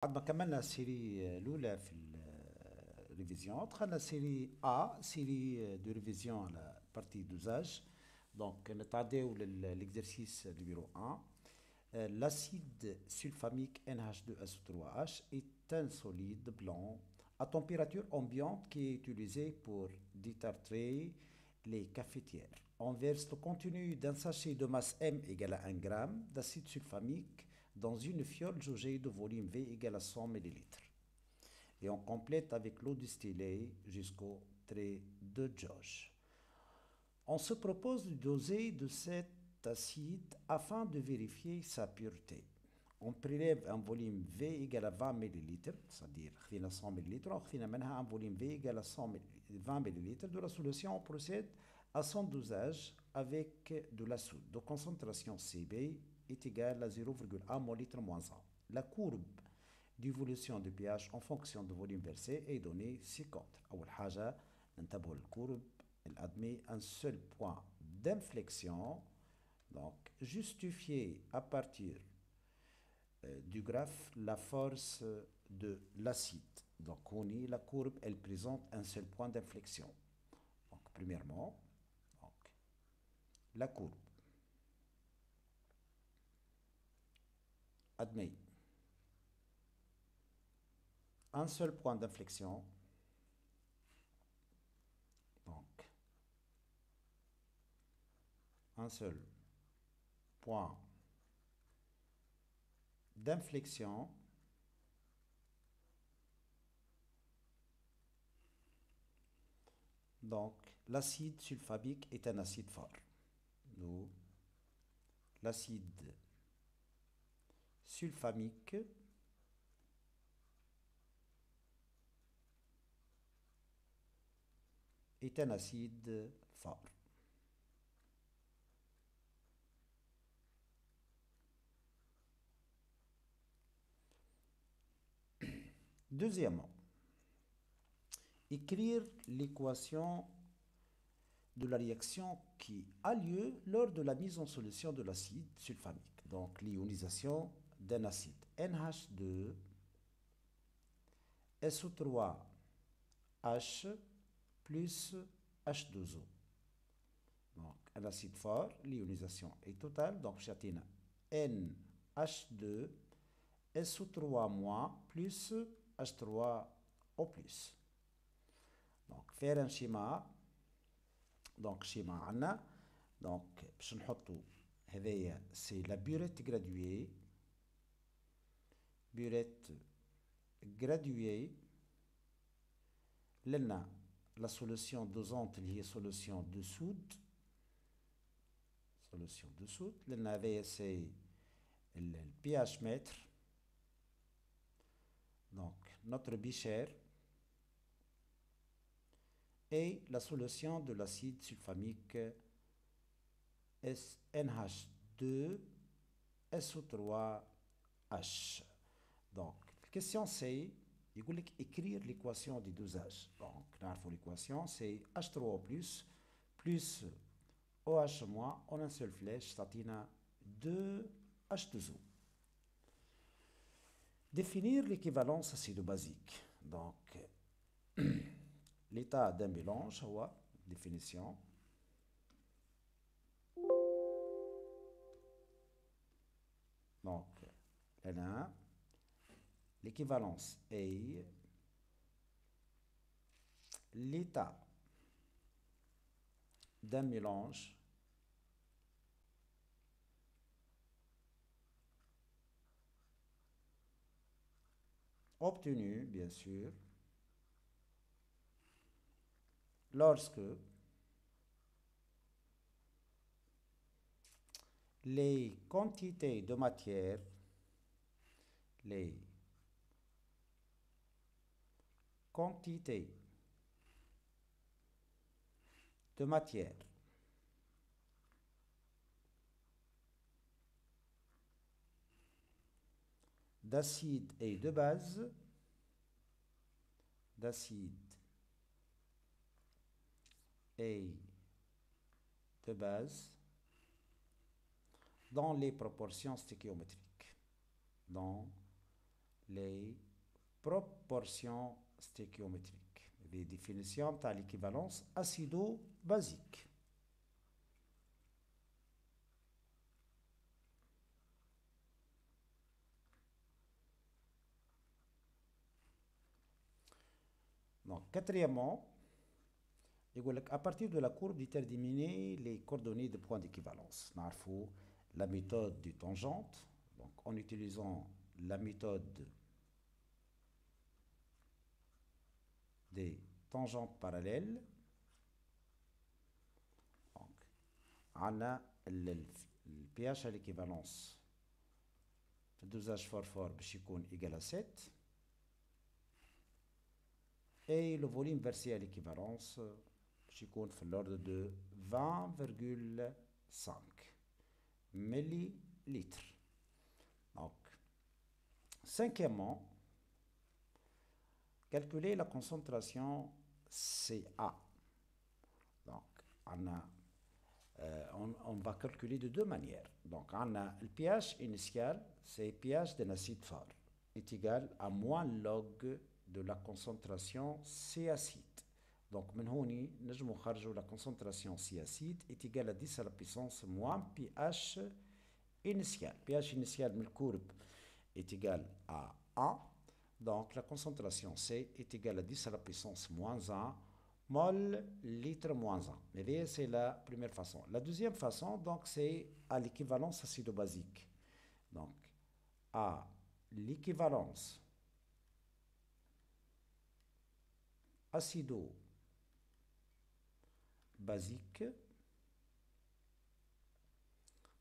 بعد ما كملنا السيري الأولى في الريفيزيون دخلنا سيري A سيري دو ريفيزيون على بارتي دوزاج. دونك نتعداو للإكزرسيس numéro 1. L'acide sulfamique NH2SO3H est un solide blanc à température ambiante qui est utilisé pour détartrer les cafetières. On verse le contenu d'un sachet de masse M égale à 1 g d'acide sulfamique dans une fiole jaugée de volume V égale à 100 ml. Et on complète avec l'eau distillée jusqu'au trait de jauge. On se propose de doser de cet acide afin de vérifier sa pureté. On prélève un volume V égal à 20 ml, c'est-à-dire 100 ml, on a un volume V égal à 20 ml de la solution. On procède à son dosage avec de la soude. De concentration Cb est égale à 0,1 mol/litre moins 1. La courbe d'évolution du pH en fonction du volume versé est donnée ci-contre. أول حاجة ننتبهوا للكورب. Elle admet un seul point d'inflexion, donc justifié à partir du graphe la force de l'acide. Donc on y la courbe, elle présente un seul point d'inflexion. Donc premièrement, donc, la courbe admet un seul point d'inflexion. Donc un seul point d'inflexion donc l'acide sulfamique est un acide fort. Nous, l'acide sulfamique est un acide fort. Deuxièmement, écrire l'équation de la réaction qui a lieu lors de la mise en solution de l'acide sulfamique. Donc l'ionisation d'un acide NH2 SO3H plus H2O. Donc un acide fort, l'ionisation est totale. Donc j'atteins NH2 SO3- plus H3O plus. Donc faire un schéma. Donc schéma عنا. Donc باش نحطو هذايا c'est la burette graduée. Burette graduée. لنا la solution dosante اللي هي solution de soude. Solution de soude. لنا هذايا c'est le pH mètre. Donc notre bichère et la solution de l'acide sulfamique NH2SO3H. Donc la question c'est يقول لك écrire l'équation du dosage. Donc نعرفوا l'équation c'est H3O plus OH- en un seul flèche تعطينا 2H2O. Définir l'équivalence acido-basique. Donc l'état d'un mélange هو définition donc là l'équivalence est l'état d'un mélange obtenu bien sûr lorsque les quantités de matière, les quantités de matière d'acide et de base, d'acide et de base dans les proportions stéchiométriques. Dans les proportions stéchiométriques. Les définitions de l'équivalence acido-basique. Donc, quatrièmement, à partir de la courbe, déterminer les coordonnées de points d'équivalence. Nous avons la méthode du tangente. Donc, en utilisant la méthode des tangentes parallèles, donc, on a le pH à l'équivalence de dosage fort égal à 7. Et le volume versé à l'équivalence fait l'ordre de 20,5 millilitres. Donc, cinquièmement, calculer la concentration CA. Donc, on va calculer de deux manières. Donc, on a le pH initial, c'est pH d'un acide fort, est égal à moins log de la concentration C acide. Donc, من هوني نجمو خرجوا la concentration C acide est égale à 10 à la puissance moins pH initial. pH initial من الكورب est égal à 1. Donc, la concentration C est égale à 10 à la puissance moins 1 mol litre moins 1. Mais c'est la première façon. La deuxième façon, donc, c'est à l'équivalence acido-basique. Donc, à l'équivalence acido-basique,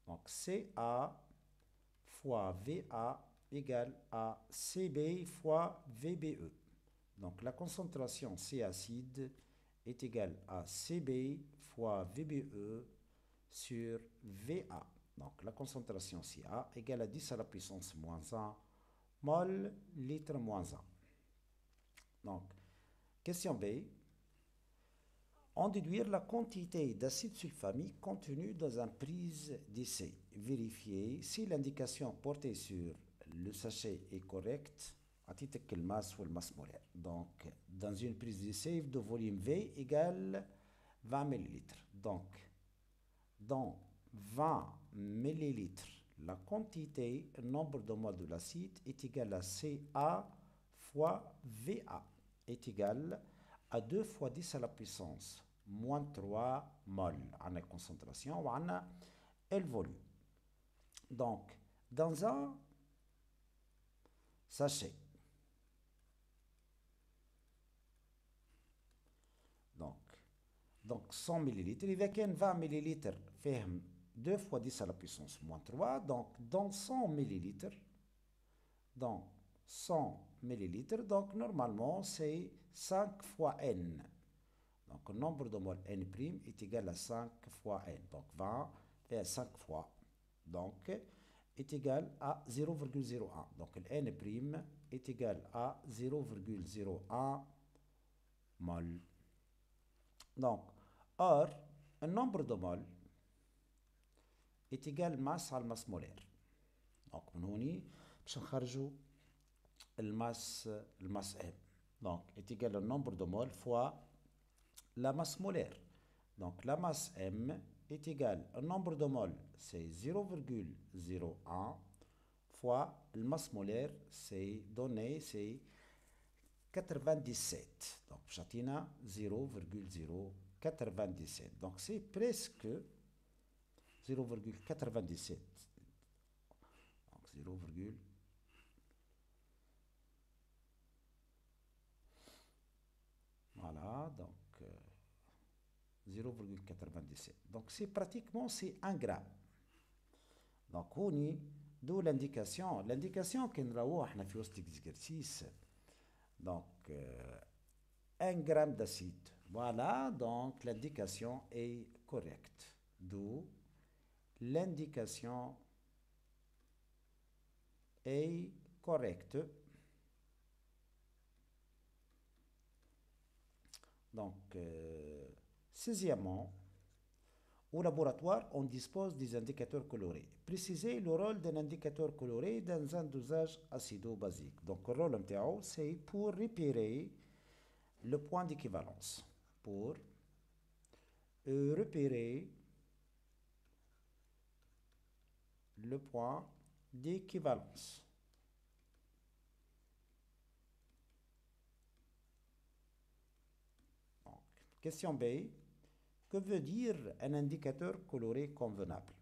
donc Ca fois Va égale à Cb fois Vbe. Donc la concentration C acide est égale à Cb fois Vbe sur Va. Donc la concentration Ca égale à 10 à la puissance moins 1 mol litre moins 1. Donc, question B. En déduire la quantité d'acide sulfamique contenue dans une prise d'essai. Vérifier si l'indication portée sur le sachet est correcte à titre que le masse ou le masse molaire. Donc, dans une prise d'essai de volume V égale 20 ml. Donc, dans 20 ml, la quantité, nombre de moles de l'acide est égal à Ca fois Va est égal à 2 fois 10 à la puissance moins 3 mol. On a la concentration, on a le volume. Donc, dans un sachet, donc 100 ml, il y a 20 ml, fait 2 fois 10 à la puissance moins 3. Donc, dans 100 ml, donc normalement, c'est 5 fois N. Donc, le nombre de moles N' est égal à 5 fois N. Donc, 20 fait 5 fois. Donc, est égal à 0,01. Donc, le N' est égal à 0,01 mol. Donc, or, un nombre de moles est égal masse à la masse molaire. Donc, nous allons le masse M. Donc, est égal au nombre de moles fois la masse molaire. Donc, la masse M est égale au nombre de moles, c'est 0,01 fois la masse molaire, c'est donné, c'est 97. Donc, chatina 0,097. Donc, c'est presque 0,97. Donc, 0, voilà, donc 0,97. Donc c'est pratiquement c'est 1 gramme. Donc on y d'où l'indication qu'on voit dans في وسط l'exercice. Donc 1 gramme d'acide. Voilà, donc l'indication est correcte. D'où l'indication est correcte. Donc, sixièmement, Au laboratoire, on dispose des indicateurs colorés. Précisez le rôle d'un indicateur coloré dans un dosage acido-basique. Donc, le rôle MTAO, c'est pour repérer le point d'équivalence. Pour repérer le point d'équivalence. Question B. Que veut dire un indicateur coloré convenable?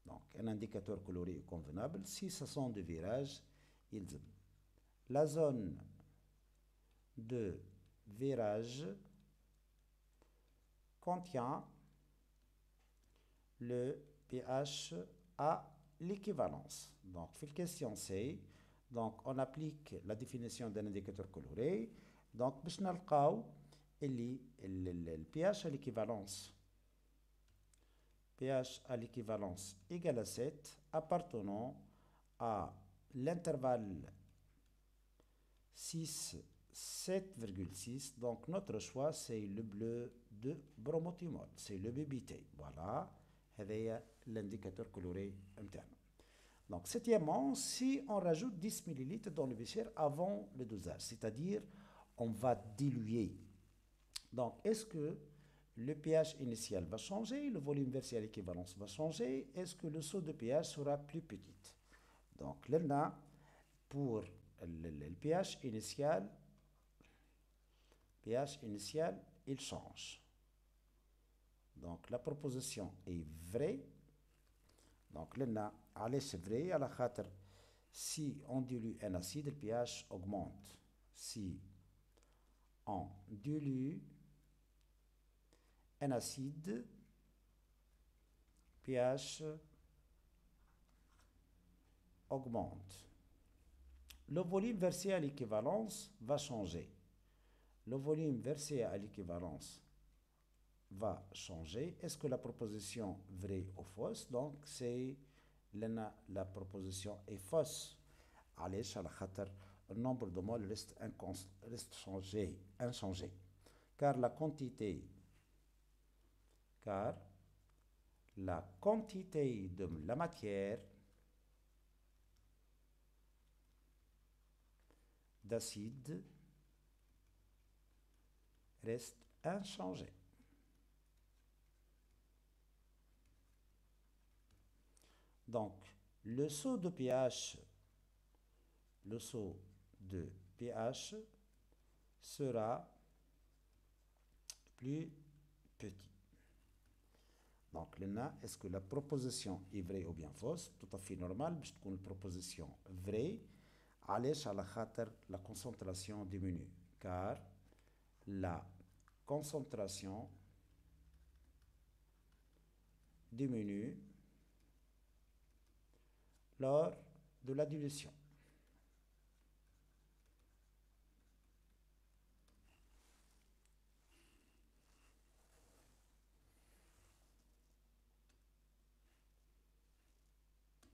Donc, un indicateur coloré convenable, si ce sont des virages, la zone de virage contient le pH à l'équivalence. Donc, la question C. Donc, on applique la définition d'un indicateur coloré. Donc, باش نلقاو اللي le pH à l'équivalence pH à l'équivalence égale à 7 appartenant à l'intervalle 6, 7,6. Donc notre choix c'est le bleu de bromothymol, c'est le BBT. Voilà, c'est l'indicateur coloré interne. Donc septièmement, si on rajoute 10 ml dans le bécher avant le dosage, c'est-à-dire on va diluer. Donc est-ce que le pH initial va changer, le volume versé à l'équivalence va changer, est-ce que le saut de pH sera plus petit? Donc là, pour le pH initial, il change. Donc la proposition est vraie. Donc là, c'est vrai, à la khater, si on dilue un acide, le pH augmente. Si on dilue un acide, pH augmente. Le volume versé à l'équivalence va changer. Le volume versé à l'équivalence va changer. Est-ce que la proposition vraie ou fausse? Donc, c'est la proposition est fausse. علاش على خاطر le nombre de moles reste inchangé. Car la quantité de la matière d'acide reste inchangée. Donc, le saut de pH sera plus petit. Donc, est-ce que la proposition est vraie ou bien fausse? Tout à fait normal, parce que une proposition vraie, علاش على خاطر la concentration diminue, car la concentration diminue lors de la dilution.